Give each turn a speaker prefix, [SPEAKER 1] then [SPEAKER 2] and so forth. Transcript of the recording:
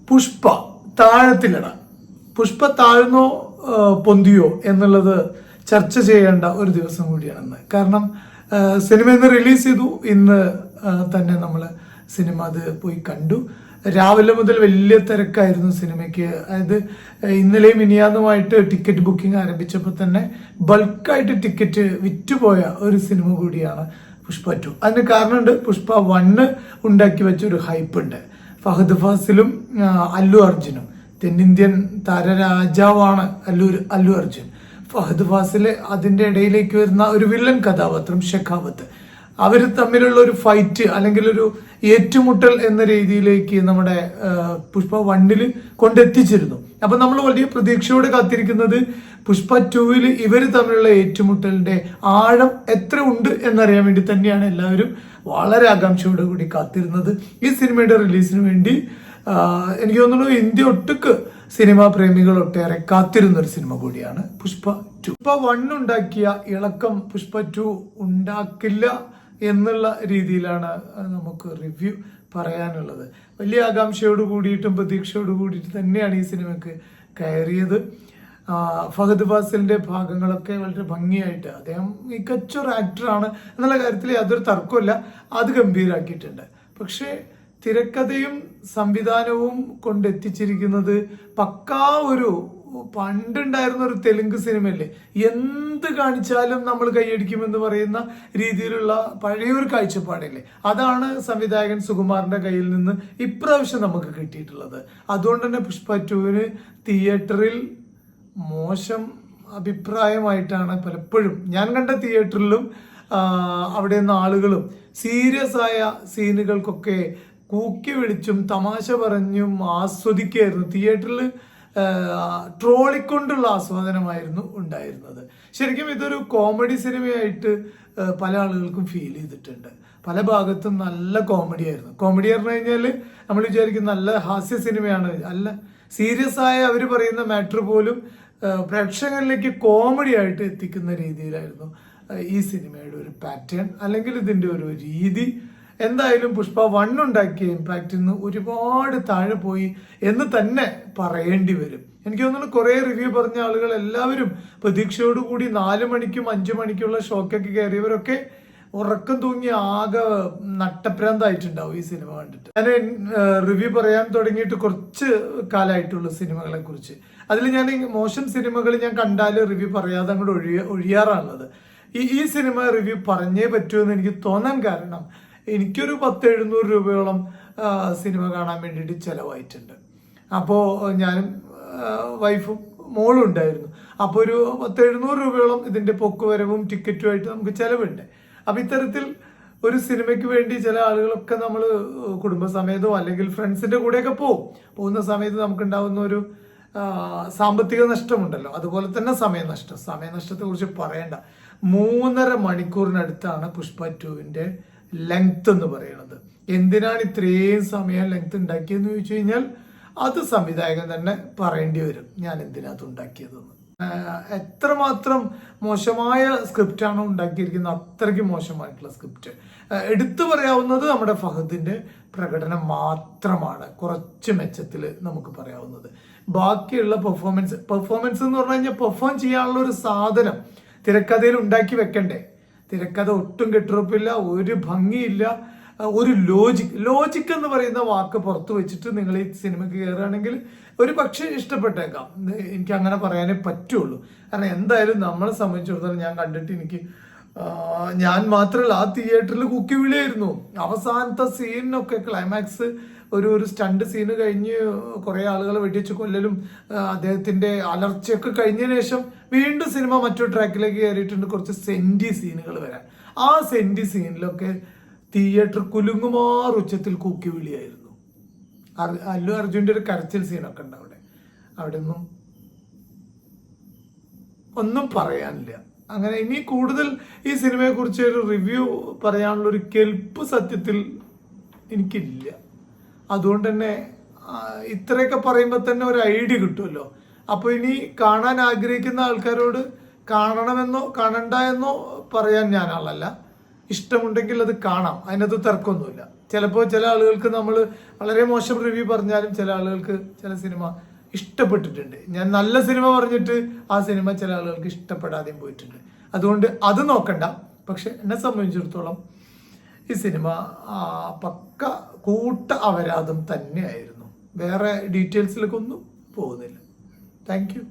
[SPEAKER 1] പുഷ്പ താഴത്തിലിട. പുഷ്പ താഴ്ന്നോ പൊന്തിയോ എന്നുള്ളത് ചർച്ച ചെയ്യേണ്ട ഒരു ദിവസം കൂടിയാണെന്ന്. കാരണം സിനിമ ഇന്ന് റിലീസ് ചെയ്തു, ഇന്ന് തന്നെ നമ്മൾ സിനിമ അത് പോയി കണ്ടു. രാവിലെ മുതൽ വലിയ തിരക്കായിരുന്നു സിനിമയ്ക്ക്. അതായത് ഇന്നലെയും ഇനിയാന്നുമായിട്ട് ടിക്കറ്റ് ബുക്കിംഗ് ആരംഭിച്ചപ്പോൾ തന്നെ ബൾക്കായിട്ട് ടിക്കറ്റ് വിറ്റുപോയ ഒരു സിനിമ കൂടിയാണ് പുഷ്പ 2. അതിന് കാരണമുണ്ട്. പുഷ്പ 1 ഉണ്ടാക്കി വെച്ച ഒരു ഹൈപ്പ് ഉണ്ട്. ഫഹദ് ഫാസിലും അല്ലു അർജുനും, തെന്നിന്ത്യൻ താരരാജാവാണ് അല്ലു അർജുൻ. ഫഹദ് ഫാസില് അതിന്റെ ഇടയിലേക്ക് വരുന്ന ഒരു വില്ലൻ കഥാപാത്രം ഷെഖാവത്ത്, അവർ തമ്മിലുള്ള ഒരു ഫൈറ്റ് അല്ലെങ്കിൽ ഒരു ഏറ്റുമുട്ടൽ എന്ന രീതിയിലേക്ക് നമ്മുടെ പുഷ്പ 1 കൊണ്ടെത്തിച്ചിരുന്നു. അപ്പൊ നമ്മൾ വലിയ പ്രതീക്ഷയോടെ കാത്തിരിക്കുന്നത് പുഷ്പ 2 ഇവർ തമ്മിലുള്ള ഏറ്റുമുട്ടലിന്റെ ആഴം എത്ര ഉണ്ട് എന്നറിയാൻ വേണ്ടി തന്നെയാണ് എല്ലാവരും വളരെ ആകാംക്ഷയോടെ കൂടി കാത്തിരുന്നത്. ഈ സിനിമയുടെ റിലീസിന് വേണ്ടി എനിക്ക് തോന്നുന്നു ഇന്ത്യ ഒട്ടുക്ക് സിനിമാ പ്രേമികൾ ഒട്ടേറെ കാത്തിരുന്ന ഒരു സിനിമ കൂടിയാണ് പുഷ്പ 2. പുഷ്പ 1 ഉണ്ടാക്കിയ ഇളക്കം പുഷ്പ 2 ഉണ്ടാക്കില്ല എന്നുള്ള രീതിയിലാണ് നമുക്ക് റിവ്യൂ പറയാനുള്ളത്. വലിയ ആകാംക്ഷയോട് കൂടിയിട്ടും പ്രതീക്ഷയോട് കൂടിയിട്ട് തന്നെയാണ് ഈ സിനിമയ്ക്ക് കയറിയത്. ഫഹദ് ഫാസിലിന്റെ ഭാഗങ്ങളൊക്കെ വളരെ ഭംഗിയായിട്ട്, അദ്ദേഹം മികച്ചൊരു ആക്ടറാണ് എന്നുള്ള കാര്യത്തിൽ യാതൊരു തർക്കമില്ല, അത് ഗംഭീരാക്കിയിട്ടുണ്ട്. പക്ഷേ തിരക്കഥയും സംവിധാനവും കൊണ്ടെത്തിച്ചിരിക്കുന്നത് പക്കാ ഒരു പണ്ടുണ്ടായിരുന്ന ഒരു തെലുങ്ക് സിനിമയല്ലേ, എന്ത് കാണിച്ചാലും നമ്മൾ കൈയടിക്കുമെന്ന് പറയുന്ന രീതിയിലുള്ള പഴയൊരു കാഴ്ചപ്പാടല്ലേ, അതാണ് സംവിധായകൻ സുകുമാറിന്റെ കയ്യിൽ നിന്ന് ഇപ്രാവശ്യം നമുക്ക് കിട്ടിയിട്ടുള്ളത്. അതുകൊണ്ട് തന്നെ പുഷ്പ 2 തിയേറ്ററിൽ മോശം അഭിപ്രായമായിട്ടാണ് പലപ്പോഴും ഞാൻ കണ്ട തിയേറ്ററിലും അവിടെ നിന്ന് ആളുകളും സീരിയസ് ആയ സീനുകൾക്കൊക്കെ കൂക്കി വിളിച്ചും തമാശ പറഞ്ഞും ആസ്വദിക്കുകയായിരുന്നു. തിയേറ്ററിൽ ട്രോളിക്കൊണ്ടുള്ള ആസ്വാദനമായിരുന്നു ഉണ്ടായിരുന്നത്. ശരിക്കും ഇതൊരു കോമഡി സിനിമയായിട്ട് പല ആളുകൾക്കും ഫീൽ ചെയ്തിട്ടുണ്ട്. പല ഭാഗത്തും നല്ല കോമഡി ആയിരുന്നു. കോമഡി പറഞ്ഞു കഴിഞ്ഞാൽ നമ്മൾ വിചാരിക്കും നല്ല ഹാസ്യ സിനിമയാണ്, അല്ല, സീരിയസ് ആയ അവർ പറയുന്ന മാറ്റർ പോലും പ്രേക്ഷകരിലേക്ക് കോമഡി ആയിട്ട് എത്തിക്കുന്ന രീതിയിലായിരുന്നു ഈ സിനിമയുടെ ഒരു പാറ്റേൺ അല്ലെങ്കിൽ ഇതിന്റെ ഒരു രീതി. എന്തായാലും പുഷ്പ 1 ഉണ്ടാക്കിയ ഇമ്പാക്റ്റിൽ നിന്ന് ഒരുപാട് താഴെ പോയി എന്ന് തന്നെ പറയേണ്ടി വരും. എനിക്ക് തോന്നുന്നു കുറെ റിവ്യൂ പറഞ്ഞ ആളുകൾ എല്ലാവരും പ്രതീക്ഷയോടുകൂടി 4 മണിക്കും 5 മണിക്കുള്ള ഷോക്കൊക്കെ കയറിയവരൊക്കെ ഉറക്കം തൂങ്ങി ആകെ നട്ടപ്രാന്തായിട്ടുണ്ടാവും ഈ സിനിമ കണ്ടിട്ട്. ഞാൻ റിവ്യൂ പറയാൻ തുടങ്ങിയിട്ട് കുറച്ച് കാലമായിട്ടുള്ള സിനിമകളെ കുറിച്ച്, അതിൽ ഞാൻ മോശം സിനിമകൾ ഞാൻ കണ്ടാൽ റിവ്യൂ പറയാതെ അങ്ങോട്ട് ഒഴിയാറാണുള്ളത്. ഈ സിനിമ റിവ്യൂ പറഞ്ഞേ പറ്റുമെന്ന് എനിക്ക് തോന്നാൻ കാരണം എനിക്കൊരു 100-700 രൂപയോളം സിനിമ കാണാൻ വേണ്ടിയിട്ട് ചിലവായിട്ടുണ്ട്. അപ്പോൾ ഞാനും വൈഫും മോളും ഉണ്ടായിരുന്നു. അപ്പോൾ ഒരു 100-700 രൂപയോളം ഇതിന്റെ പൊക്കുവരവും ടിക്കറ്റുമായിട്ട് നമുക്ക് ചിലവുണ്ട്. അപ്പൊ ഇത്തരത്തിൽ ഒരു സിനിമയ്ക്ക് വേണ്ടി ചില ആളുകളൊക്കെ നമ്മൾ കുടുംബസമേതോ അല്ലെങ്കിൽ ഫ്രണ്ട്സിന്റെ കൂടെയൊക്കെ പോകുന്ന സമയത്ത് നമുക്ക് ഉണ്ടാവുന്ന ഒരു സാമ്പത്തിക നഷ്ടമുണ്ടല്ലോ, അതുപോലെ തന്നെ സമയനഷ്ടത്തെ കുറിച്ച് പറയണ്ട. 3.5 മണിക്കൂറിനടുത്താണ് പുഷ്പ 2 ലെങ്ത് എന്ന് പറയുന്നത്. എന്തിനാണ് ഇത്രയും സമയം ലെങ്ത് ഉണ്ടാക്കിയെന്ന് ചോദിച്ചു കഴിഞ്ഞാൽ അത് സംവിധായകൻ തന്നെ പറയേണ്ടി വരും, ഞാൻ എന്തിനാ അത് ഉണ്ടാക്കിയതെന്ന്. എത്രമാത്രം മോശമായ സ്ക്രിപ്റ്റാണോ ഉണ്ടാക്കിയിരിക്കുന്നത്, അത്രയ്ക്ക് മോശമായിട്ടുള്ള സ്ക്രിപ്റ്റ്. എടുത്തു പറയാവുന്നത് നമ്മുടെ ഫഹദിന്റെ പ്രകടനം മാത്രമാണ് കുറച്ച് മെച്ചത്തിൽ നമുക്ക് പറയാവുന്നത്. ബാക്കിയുള്ള പെർഫോമൻസ് എന്ന് പറഞ്ഞു കഴിഞ്ഞാൽ പെർഫോം ചെയ്യാനുള്ള ഒരു സാധനം തിരക്കഥയിൽ ഉണ്ടാക്കി വെക്കണ്ടേ. തിരക്കഥ ഒട്ടും കെട്ടുറപ്പില്ല, ഒരു ഭംഗിയില്ല, ഒരു ലോജിക് എന്ന് പറയുന്ന വാക്ക് പുറത്തു വെച്ചിട്ട് നിങ്ങൾ ഈ സിനിമയ്ക്ക് കയറുകയാണെങ്കിൽ ഒരു പക്ഷേ ഇഷ്ടപ്പെട്ടേക്കാം. എനിക്ക് അങ്ങനെ പറയാനേ പറ്റുള്ളൂ. കാരണം എന്തായാലും നമ്മളെ സംബന്ധിച്ചിടത്തോളം ഞാൻ കണ്ടിട്ട് ഞാൻ മാത്രമല്ല, ആ തിയേറ്ററിൽ കുക്കി വിളിയായിരുന്നു. അവസാനത്തെ സീനിനൊക്കെ ക്ലൈമാക്സ് ഒരു സ്റ്റണ്ട് സീന് കഴിഞ്ഞ് കുറെ ആളുകളെ വെടിവെച്ച് കൊല്ലലും അദ്ദേഹത്തിന്റെ അലർച്ചയൊക്കെ കഴിഞ്ഞതിന് ശേഷം വീണ്ടും സിനിമ മറ്റൊരു ട്രാക്കിലേക്ക് കയറിയിട്ടുണ്ട്. കുറച്ച് സെന്റി സീനുകൾ വരാൻ, ആ സെന്റി സീനിലൊക്കെ തിയേറ്റർ കുലുങ്ങുമാർ ഉച്ചത്തിൽ കൂക്കി വിളിയായിരുന്നു. അല്ലു അർജുന്റെ ഒരു കരച്ചിൽ സീനൊക്കെ ഉണ്ട് അവിടെ ഒന്നും പറയാനില്ല. അങ്ങനെ ഇനി കൂടുതൽ ഈ സിനിമയെ കുറിച്ച് ഒരു റിവ്യൂ പറയാനുള്ള ഒരു കെൽപ്പ് സത്യത്തിൽ എനിക്കില്ല. അതുകൊണ്ട് തന്നെ ഇത്രയൊക്കെ പറയുമ്പോൾ തന്നെ ഒരു ഐഡിയ കിട്ടുമല്ലോ. അപ്പോൾ ഇനി കാണാൻ ആഗ്രഹിക്കുന്ന ആൾക്കാരോട് കാണണമെന്നോ കാണണ്ട എന്നോ പറയാൻ ഞാൻ ആളല്ല. ഇഷ്ടമുണ്ടെങ്കിൽ അത് കാണാം, അതിനകത്ത് തർക്കമൊന്നുമില്ല. ചിലപ്പോൾ ചില ആളുകൾക്ക് നമ്മൾ വളരെ മോശം റിവ്യൂ പറഞ്ഞാലും ചില ആളുകൾക്ക് ചില സിനിമ ഇഷ്ടപ്പെട്ടിട്ടുണ്ട്. ഞാൻ നല്ല സിനിമ പറഞ്ഞിട്ട് ആ സിനിമ ചില ആളുകൾക്ക് ഇഷ്ടപ്പെടാതെയും പോയിട്ടുണ്ട്. അതുകൊണ്ട് അത് നോക്കണ്ട. പക്ഷെ എന്നെ സംബന്ധിച്ചിടത്തോളം ഈ സിനിമ പക്ക കൂട്ട അപരാധം തന്നെയായിരുന്നു. വേറെ ഡീറ്റെയിൽസിലേക്കൊന്നും പോകുന്നില്ല. Thank you.